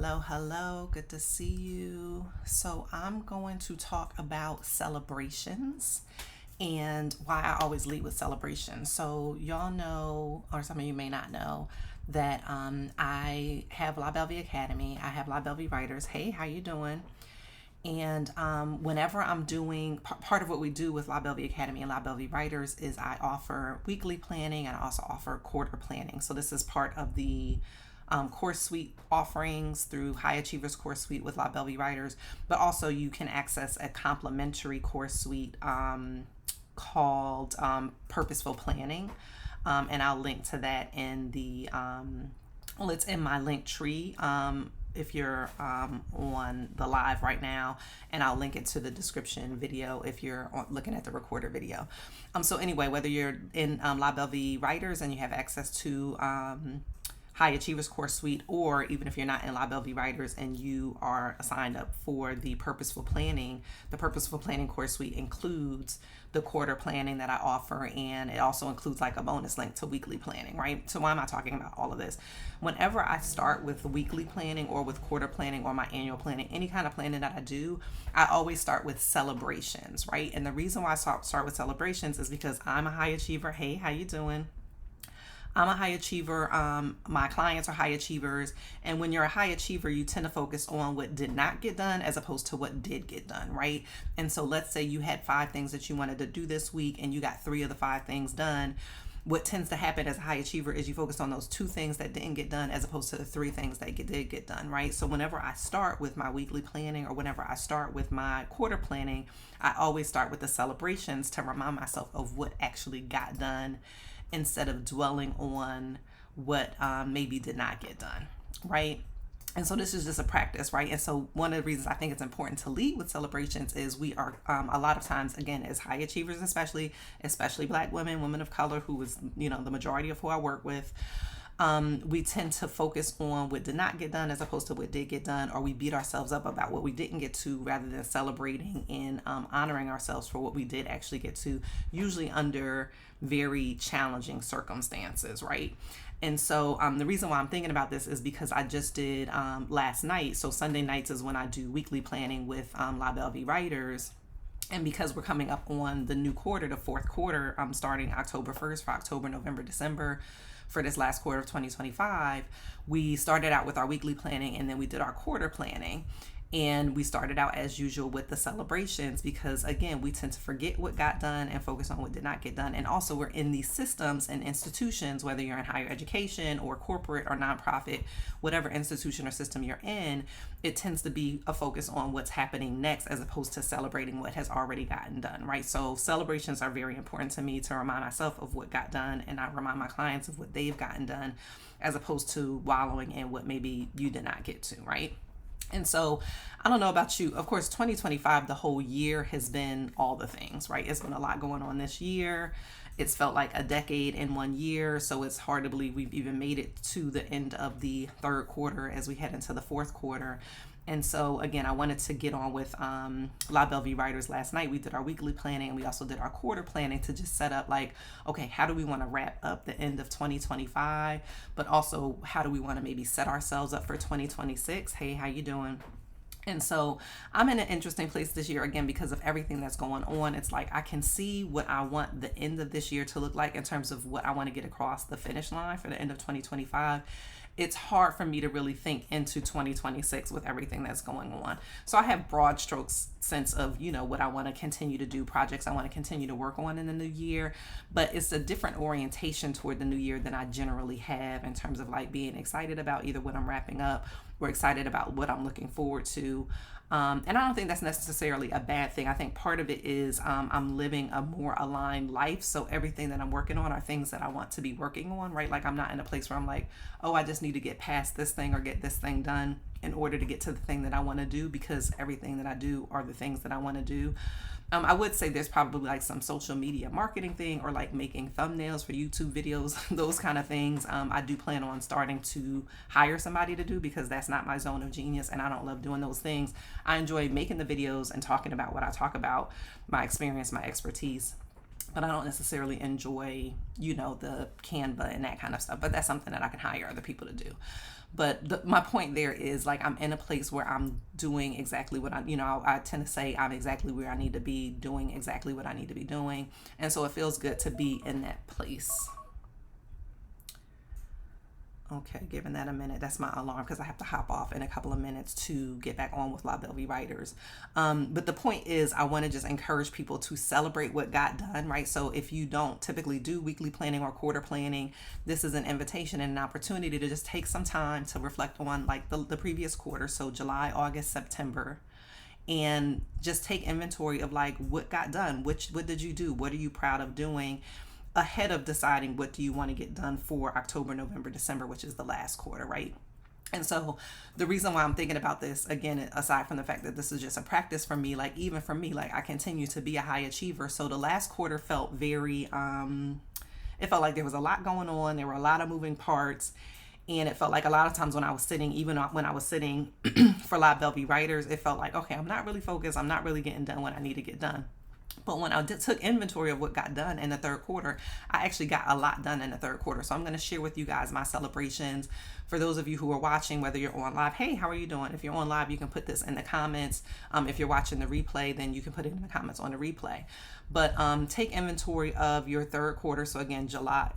Hello. Good to see you. So, I'm going to talk about celebrations and why I always lead with celebrations. So, y'all know, or some of you may not know, that I have Belle Vie Academy. I have Belle Vie Writers. Hey, how you doing? And whenever I'm doing part of what we do with Belle Vie Academy and Belle Vie Writers is I offer weekly planning and I also offer quarter planning. So this is part of the course suite offerings through High Achievers Course Suite with Belle Vie Writers, but also you can access a complimentary course suite called Purposeful Planning. And I'll link to that in the, well, it's in my link tree. If you're on the live right now, and I'll link it to the description video if you're looking at the recorder video. So anyway, whether you're in Belle Vie Writers and you have access to High Achievers Course Suite, or even if you're not in Belle Vie Writers and you are signed up for the Purposeful Planning Course Suite includes the quarter planning that I offer, and it also includes like a bonus link to weekly planning, right? So why am I talking about all of this? Whenever I start with weekly planning or with quarter planning or my annual planning, any kind of planning that I do, I always start with celebrations, right? And the reason why I start with celebrations is because I'm a high achiever. Hey, how you doing? I'm a high achiever. My clients are high achievers. And when you're a high achiever, you tend to focus on what did not get done as opposed to what did get done, right? And so let's say you had 5 things that you wanted to do this week and you got 3 of the 5 things done. What tends to happen as a high achiever is you focus on those 2 things that didn't get done as opposed to the 3 things that did get done, right? So whenever I start with my weekly planning or whenever I start with my quarter planning, I always start with the celebrations to remind myself of what actually got done instead of dwelling on what maybe did not get done, right? And so this is just a practice, right? And so one of the reasons I think it's important to lead with celebrations is we are a lot of times, again, as high achievers, especially Black women of color, who is, the majority of who I work with, we tend to focus on what did not get done as opposed to what did get done, or we beat ourselves up about what we didn't get to rather than celebrating and honoring ourselves for what we did actually get to, usually under very challenging circumstances, right? And so the reason why I'm thinking about this is because I just did last night. So Sunday nights is when I do weekly planning with Belle Vie Writers. And because we're coming up on the new quarter, the 4th quarter, starting October 1st for October, November, December, for this last quarter of 2025, we started out with our weekly planning and then we did our quarter planning. And we started out as usual with the celebrations because, again, we tend to forget what got done and focus on what did not get done. And also we're in these systems and institutions, whether you're in higher education or corporate or nonprofit, whatever institution or system you're in, it tends to be a focus on what's happening next as opposed to celebrating what has already gotten done, right? So celebrations are very important to me to remind myself of what got done, and I remind my clients of what they've gotten done as opposed to wallowing in what maybe you did not get to, right? And so I don't know about you. Of course, 2025, the whole year has been all the things, right? It's been a lot going on this year. It's felt like a decade in one year. So it's hard to believe we've even made it to the end of the 3rd quarter as we head into the 4th quarter. And so, again, I wanted to get on with Belle Vie Writers last night. We did our weekly planning and we also did our quarter planning to just set up like, okay, how do we want to wrap up the end of 2025? But also, how do we want to maybe set ourselves up for 2026? Hey, how you doing? And so I'm in an interesting place this year, again, because of everything that's going on. It's like I can see what I want the end of this year to look like in terms of what I want to get across the finish line for the end of 2025. It's hard for me to really think into 2026 with everything that's going on. So I have broad strokes sense of, what I want to continue to do, projects I want to continue to work on in the new year, but it's a different orientation toward the new year than I generally have in terms of like being excited about either what I'm wrapping up or excited about what I'm looking forward to. And I don't think that's necessarily a bad thing. I think part of it is I'm living a more aligned life. So everything that I'm working on are things that I want to be working on, right? Like I'm not in a place where I'm like, oh, I just need to get past this thing or get this thing done in order to get to the thing that I want to do, because everything that I do are the things that I want to do. I would say there's probably like some social media marketing thing or like making thumbnails for YouTube videos, those kind of things. I do plan on starting to hire somebody to do because that's not my zone of genius and I don't love doing those things. I enjoy making the videos and talking about what I talk about, my experience, my expertise. But I don't necessarily enjoy, the Canva and that kind of stuff. But that's something that I can hire other people to do. But my point there is like I'm in a place where I'm doing exactly what I tend to say I'm exactly where I need to be, doing exactly what I need to be doing. And so it feels good to be in that place. Okay, giving that a minute. That's my alarm because I have to hop off in a couple of minutes to get back on with La Belle Vie Writers. But the point is, I want to just encourage people to celebrate what got done, right? So if you don't typically do weekly planning or quarter planning, this is an invitation and an opportunity to just take some time to reflect on like the previous quarter. So July, August, September, and just take inventory of like what got done, what did you do, what are you proud of doing, ahead of deciding what do you want to get done for October, November, December, which is the last quarter, right? And so the reason why I'm thinking about this, again, aside from the fact that this is just a practice for me, like even for me, like I continue to be a high achiever. So the last quarter felt very, it felt like there was a lot going on. There were a lot of moving parts. And it felt like a lot of times when I was sitting, even when I was sitting for La Belle Vie Writers, it felt like, okay, I'm not really focused. I'm not really getting done what I need to get done. But when I took inventory of what got done in the third quarter, I actually got a lot done in the third quarter. So I'm going to share with you guys my celebrations. For those of you who are watching, whether you're on live, hey, how are you doing? If you're on live, you can put this in the comments. If you're watching the replay, then you can put it in the comments on the replay. But take inventory of your third quarter. So again, July,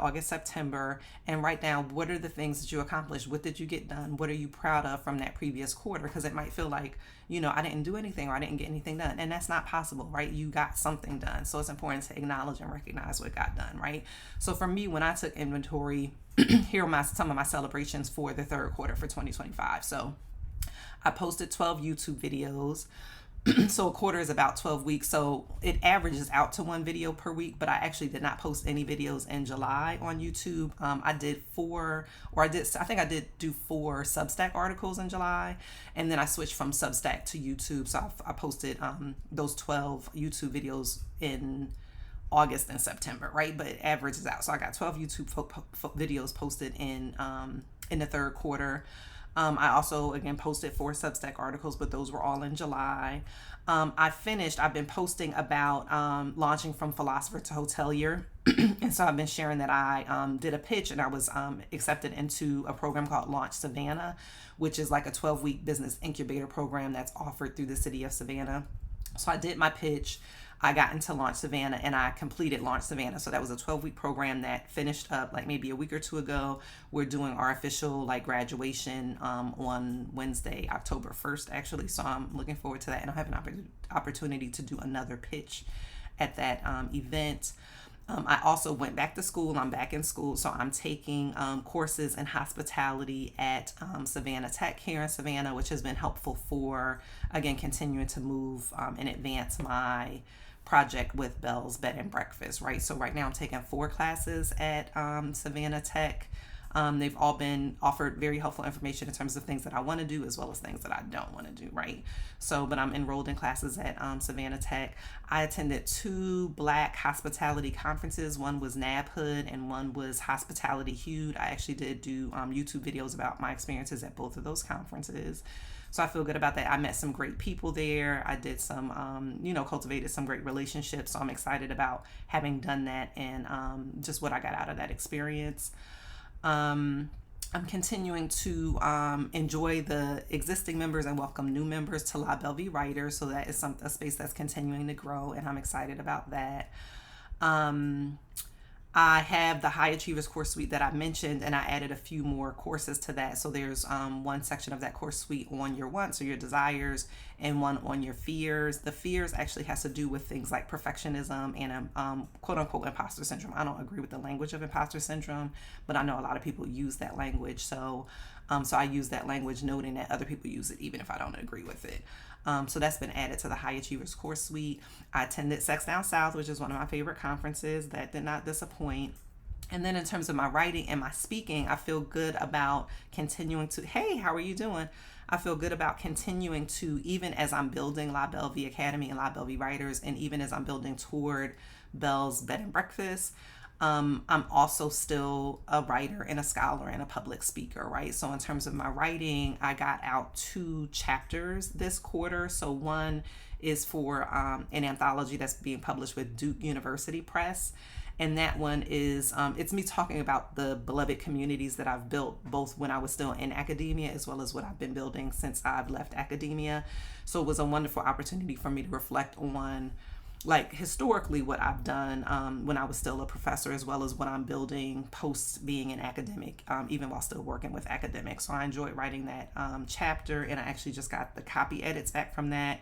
August, September, and write down what are the things that you accomplished. What did you get done? What are you proud of from that previous quarter? Because it might feel like, I didn't do anything or I didn't get anything done. And that's not possible, right? You got something done. So it's important to acknowledge and recognize what got done, right? So for me, when I took inventory, here are some of my celebrations for the third quarter for 2025. So I posted 12 YouTube videos. So a quarter is about 12 weeks. So it averages out to one video per week, but I actually did not post any videos in July on YouTube. I think I did do 4 Substack articles in July, and then I switched from Substack to YouTube. So I posted those 12 YouTube videos in August and September, right? But it averages out. So I got 12 YouTube videos posted in the third quarter. I also, again, posted 4 Substack articles, but those were all in July. I've been posting about launching from philosopher to hotelier. And so I've been sharing that I did a pitch and I was accepted into a program called Launch Savannah, which is like a 12-week business incubator program that's offered through the city of Savannah. So I did my pitch. I got into Launch Savannah and I completed Launch Savannah. So that was a 12-week program that finished up like maybe a week or 2 ago. We're doing our official like graduation on Wednesday, October 1st, actually. So I'm looking forward to that. And I'll have an opportunity to do another pitch at that event. I also went back to school. I'm back in school. So I'm taking courses in hospitality at Savannah Tech here in Savannah, which has been helpful for, again, continuing to move and advance my project with Belle's Bed and Breakfast, right? So right now I'm taking 4 classes at Savannah Tech. They've all been offered very helpful information in terms of things that I want to do as well as things that I don't want to do, right? So, but I'm enrolled in classes at Savannah Tech. I attended 2 Black hospitality conferences. One was NABHood and one was Hospitality Hued. I actually did do YouTube videos about my experiences at both of those conferences. So I feel good about that. I met some great people there. I did some, cultivated some great relationships. So I'm excited about having done that and just what I got out of that experience. I'm continuing to enjoy the existing members and welcome new members to La Belle Vie Writers. So that is a space that's continuing to grow, and I'm excited about that. I have the High Achievers course suite that I mentioned, and I added a few more courses to that. So there's one section of that course suite on your wants or your desires, and one on your fears. The fears actually has to do with things like perfectionism and quote unquote imposter syndrome. I don't agree with the language of imposter syndrome, but I know a lot of people use that language. So I use that language noting that other people use it even if I don't agree with it. So that's been added to the High Achievers course suite. I attended Sex Down South, which is one of my favorite conferences. That did not disappoint. And then in terms of my writing and my speaking, I feel good about continuing to, hey, how are you doing? I feel good about continuing to, even as I'm building La Belle Vie Academy and La Belle Vie Writers, and even as I'm building toward Belle's Bed and Breakfast, I'm also still a writer and a scholar and a public speaker, right? So in terms of my writing, I got out 2 chapters this quarter. So one is for an anthology that's being published with Duke University Press. And that one is, it's me talking about the beloved communities that I've built both when I was still in academia as well as what I've been building since I've left academia. So it was a wonderful opportunity for me to reflect on, like, historically what I've done when I was still a professor, as well as what I'm building post being an academic, even while still working with academics. So I enjoyed writing that chapter, and I actually just got the copy edits back from that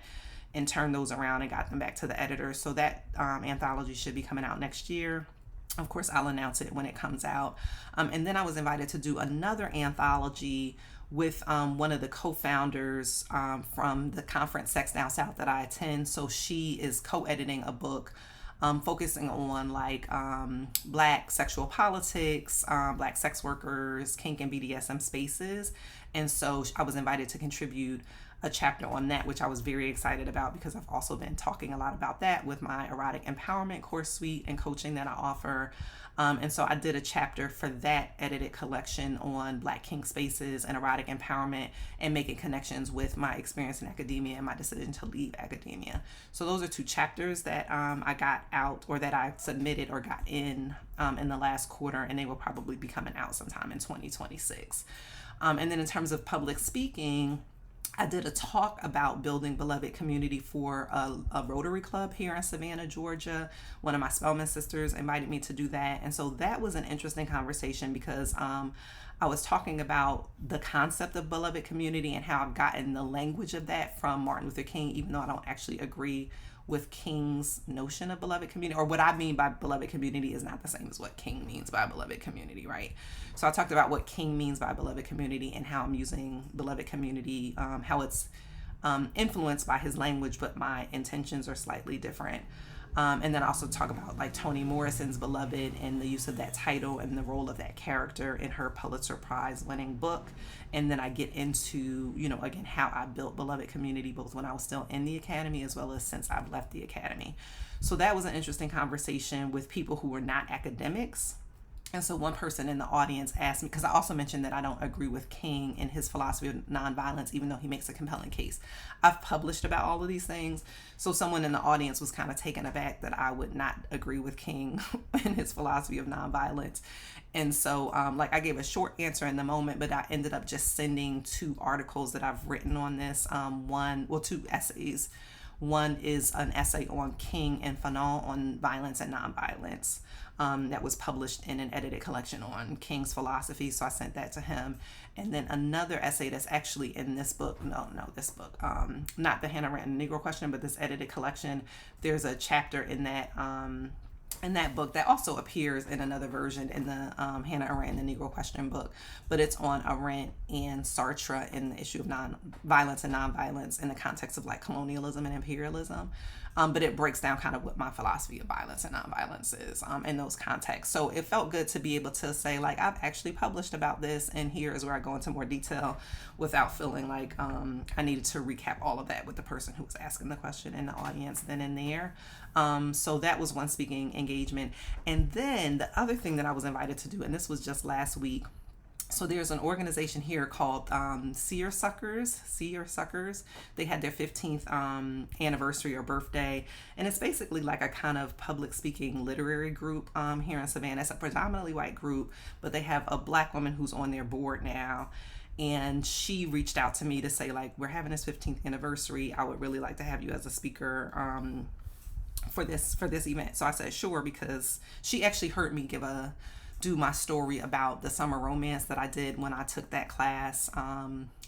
and turned those around and got them back to the editor. So that anthology should be coming out next year. Of course, I'll announce it when it comes out. And then I was invited to do another anthology with one of the co-founders from the conference Sex Down South that I attend. So she is co-editing a book focusing on like Black sexual politics, Black sex workers, kink and BDSM spaces. And so I was invited to contribute a chapter on that, which I was very excited about because I've also been talking a lot about that with my erotic empowerment course suite and coaching that I offer. And so I did a chapter for that edited collection on Black kink spaces and erotic empowerment and making connections with my experience in academia and my decision to leave academia. So those are two chapters that I got out, or that I submitted or got in the last quarter, and they will probably be coming out sometime in 2026. And then in terms of public speaking, I did a talk about building beloved community for a Rotary Club here in Savannah, Georgia. One of my Spelman sisters invited me to do that. And so that was an interesting conversation because I was talking about the concept of beloved community and how I've gotten the language of that from Martin Luther King, even though I don't actually agree with King's notion of beloved community, or what I mean by beloved community is not the same as what King means by beloved community, right? So I talked about what King means by beloved community and how I'm using beloved community, how it's influenced by his language, but my intentions are slightly different. And then also talk about like Toni Morrison's Beloved and the use of that title and the role of that character in her Pulitzer Prize winning book. And then I get into, again, how I built beloved community both when I was still in the academy as well as since I've left the academy. So that was an interesting conversation with people who were not academics. And so one person in the audience asked me, because I also mentioned that I don't agree with King and his philosophy of nonviolence, even though he makes a compelling case. I've published about all of these things. So someone in the audience was kind of taken aback that I would not agree with King and his philosophy of nonviolence. And so I gave a short answer in the moment, but I ended up just sending 2 articles that I've written on this. 2 essays. One is an essay on King and Fanon on violence and nonviolence. That was published in an edited collection on King's philosophy. So I sent that to him. And then another essay that's actually in this book, this book, not the Hannah Arendt Negro Question, but this edited collection. There's a chapter in that book that also appears in another version in the Hannah Arendt and the Negro Question book, but it's on Arendt and Sartre in the issue of violence and nonviolence in the context of like colonialism and imperialism. But it breaks down kind of what my philosophy of violence and nonviolence is in those contexts. So it felt good to be able to say, like, I've actually published about this, and here is where I go into more detail without feeling like I needed to recap all of that with the person who was asking the question in the audience then and there. So that was one speaking engagement. And then the other thing that I was invited to do, and this was just last week, so there's an organization here called Seersuckers. They had their 15th anniversary or birthday. And it's basically like a kind of public speaking literary group here in Savannah. It's a predominantly white group, but they have a Black woman who's on their board now. And she reached out to me to say, like, we're having this 15th anniversary. I would really like to have you as a speaker for this event. So I said, sure, because she actually heard me do my story about the summer romance that I did when I took that class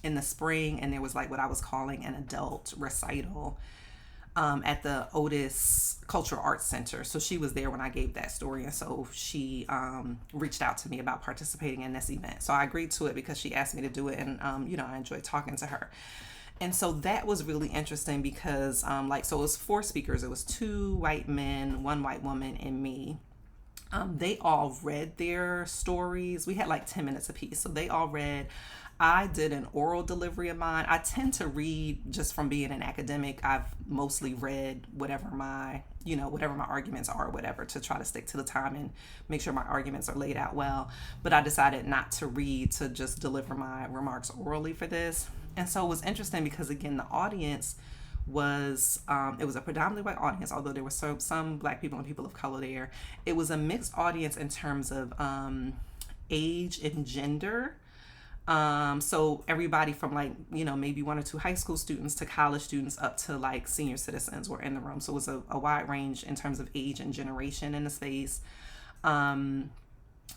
in the spring, and there was like what I was calling an adult recital at the Otis Cultural Arts Center. So she was there when I gave that story, and so she reached out to me about participating in this event. So I agreed to it because she asked me to do it, and I enjoyed talking to her. And so that was really interesting because so it was 4 speakers. It was 2 white men, 1 white woman, and me. They all read their stories. We had like 10 minutes apiece. So they all read. I did an oral delivery of mine. I tend to read just from being an academic. I've mostly read whatever my arguments are or whatever, to try to stick to the time and make sure my arguments are laid out well. But I decided not to read, to just deliver my remarks orally for this. And so it was interesting because, again, the audience was it was a predominantly white audience, although there were some black people and people of color there. It was a mixed audience in terms of age and gender. So everybody from like, maybe 1 or 2 high school students to college students up to like senior citizens were in the room. So it was a wide range in terms of age and generation in the space.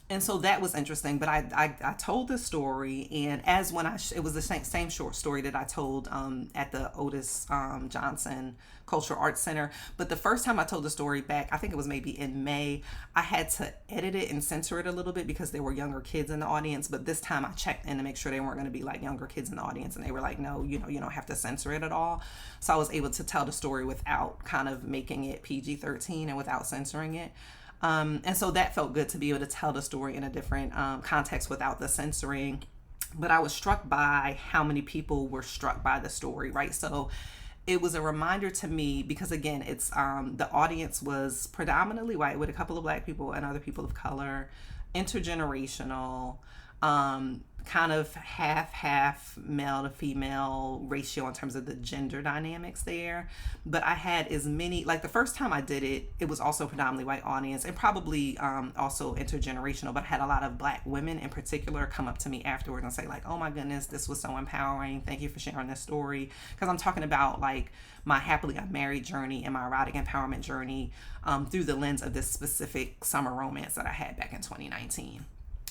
And so that was interesting. But I told this story, and as when it was the same short story that I told at the Otis Johnson Cultural Arts Center. But the first time I told the story back, I think it was maybe in May, I had to edit it and censor it a little bit because there were younger kids in the audience. But this time I checked in to make sure they weren't going to be like younger kids in the audience, and they were like, no, you don't have to censor it at all. So I was able to tell the story without kind of making it PG-13 and without censoring it. And so that felt good to be able to tell the story in a different context without the censoring. But I was struck by how many people were struck by the story, right? So it was a reminder to me because, again, it's the audience was predominantly white with a couple of black people and other people of color, intergenerational, kind of half male to female ratio in terms of the gender dynamics there. But I had as many, like the first time I did it, it was also predominantly white audience and probably also intergenerational, but I had a lot of black women in particular come up to me afterwards and say like, oh my goodness, this was so empowering. Thank you for sharing this story. Because I'm talking about like my happily unmarried journey and my erotic empowerment journey through the lens of this specific summer romance that I had back in 2019.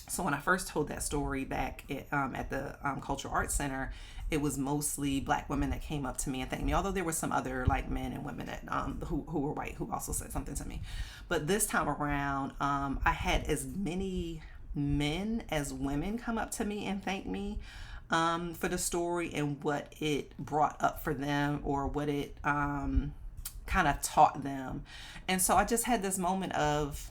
So when I first told that story back at the Cultural Arts Center, it was mostly black women that came up to me and thanked me, although there were some other like men and women that who were white who also said something to me. But this time around, I had as many men as women come up to me and thank me for the story and what it brought up for them or what it kind of taught them. And so I just had this moment of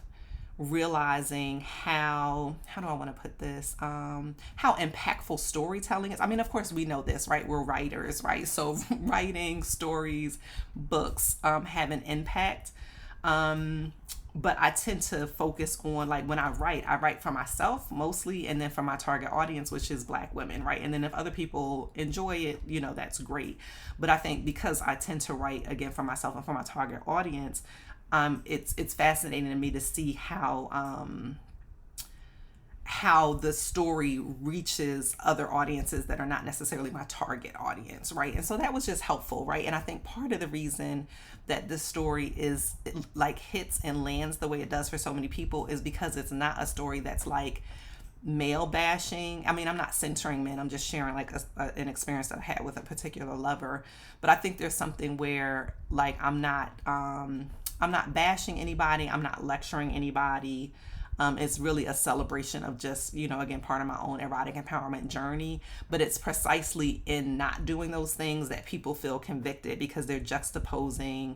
realizing how do I want to put this, how impactful storytelling is. I mean, of course we know this, right? We're writers, right? So writing, stories, books have an impact. But I tend to focus on, like, when I write for myself mostly, and then for my target audience, which is black women, right? And then if other people enjoy it, that's great. But I think because I tend to write again for myself and for my target audience, it's fascinating to me to see how the story reaches other audiences that are not necessarily my target audience, right? And so that was just helpful, right? And I think part of the reason that this story is like hits and lands the way it does for so many people is because it's not a story that's like male bashing. I mean, I'm not censoring men. I'm just sharing like an experience that I had with a particular lover. But I think there's something where like I'm not bashing anybody. I'm not lecturing anybody. It's really a celebration of just, again, part of my own erotic empowerment journey. But it's precisely in not doing those things that people feel convicted because they're juxtaposing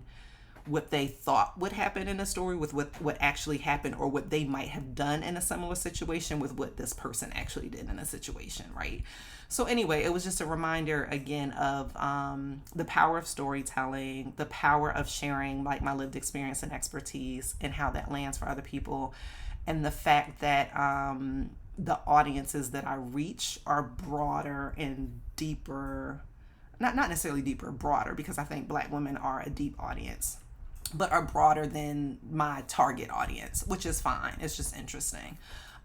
what they thought would happen in a story with what actually happened, or what they might have done in a similar situation with what this person actually did in a situation, right? So anyway, it was just a reminder again of the power of storytelling, the power of sharing like my lived experience and expertise and how that lands for other people, and the fact that the audiences that I reach are broader and deeper, not necessarily deeper, broader, because I think black women are a deep audience, but are broader than my target audience, which is fine. It's just interesting.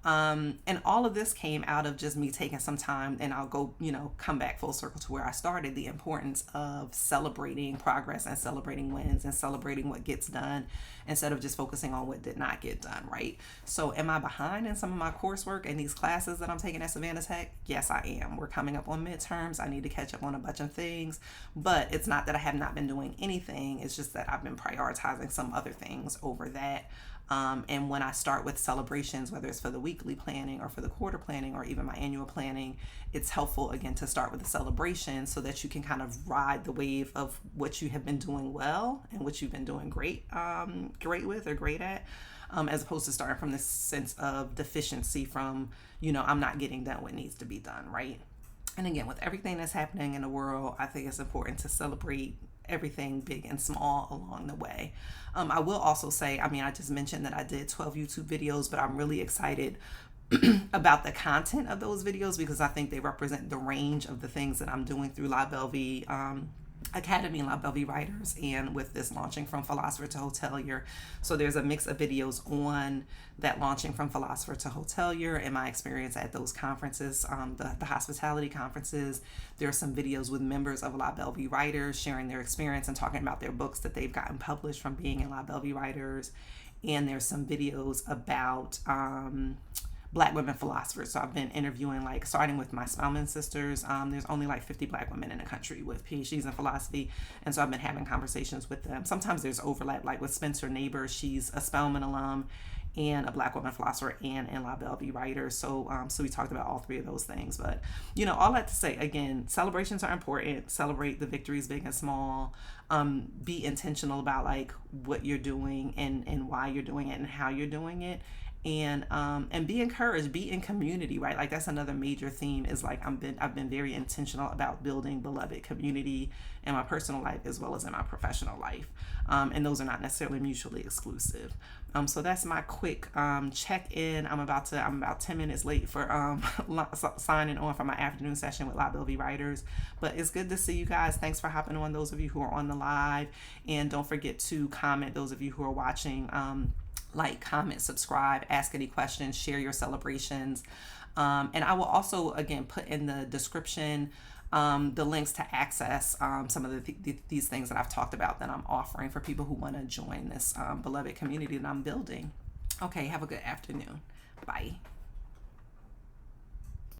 And all of this came out of just me taking some time, and I'll go, come back full circle to where I started, the importance of celebrating progress and celebrating wins and celebrating what gets done instead of just focusing on what did not get done, right? So am I behind in some of my coursework and these classes that I'm taking at Savannah Tech? Yes, I am. We're coming up on midterms. I need to catch up on a bunch of things, but it's not that I have not been doing anything. It's just that I've been prioritizing some other things over that. And when I start with celebrations, whether it's for the weekly planning or for the quarter planning or even my annual planning, it's helpful again to start with a celebration so that you can kind of ride the wave of what you have been doing well and what you've been doing great with or great at, as opposed to starting from this sense of deficiency from, I'm not getting done what needs to be done, right? And again, with everything that's happening in the world, I think it's important to celebrate everything big and small along the way. I will also say, I just mentioned that I did 12 YouTube videos, but I'm really excited about the content of those videos because I think they represent the range of the things that I'm doing through La Belle Vie Academy, La Belle Vie Writers, and with this launching from philosopher to hotelier. So there's a mix of videos on that launching from philosopher to hotelier and my experience at those conferences, the hospitality conferences. There are some videos with members of La Belle Vie Writers sharing their experience and talking about their books that they've gotten published from being in La Belle Vie Writers. And there's some videos about Black women philosophers. So I've been interviewing, like, starting with my Spelman sisters. There's only like 50 Black women in the country with PhDs in philosophy. And so I've been having conversations with them. Sometimes there's overlap, like with Spencer Neighbor. She's a Spelman alum and a Black woman philosopher and La Belle Vie writer. So we talked about all three of those things. But, all that to say, again, celebrations are important. Celebrate the victories, big and small. Be intentional about like what you're doing and why you're doing it and how you're doing it. And be encouraged, be in community, right? Like that's another major theme is like I've been very intentional about building beloved community in my personal life as well as in my professional life. And those are not necessarily mutually exclusive. So that's my quick check-in. I'm about 10 minutes late for signing on for my afternoon session with La Belle Vie Writers. But it's good to see you guys. Thanks for hopping on, those of you who are on the live. And don't forget to comment, those of you who are watching. Like, comment, subscribe, ask any questions, share your celebrations. And I will also, again, put in the description the links to access some of these things that I've talked about that I'm offering for people who want to join this beloved community that I'm building. Okay, have a good afternoon. Bye.